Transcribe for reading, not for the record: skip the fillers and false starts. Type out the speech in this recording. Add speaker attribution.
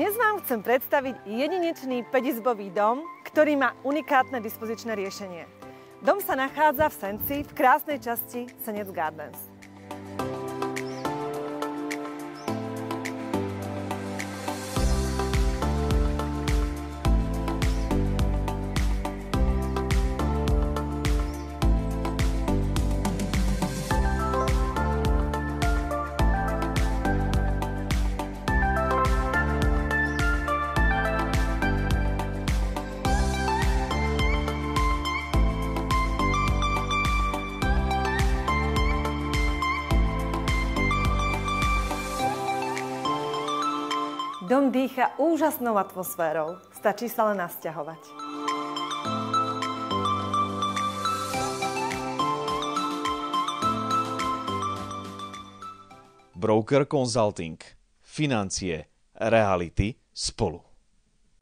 Speaker 1: Dnes vám chcem predstaviť jedinečný 5-izbový dom, ktorý má unikátne dispozičné riešenie. Dom sa nachádza v Senci, v krásnej časti Senec Gardens. Dom dýcha úžasnou atmosférou. Stačí sa len nasťahovať.
Speaker 2: Broker Consulting. Financie, reality spolu.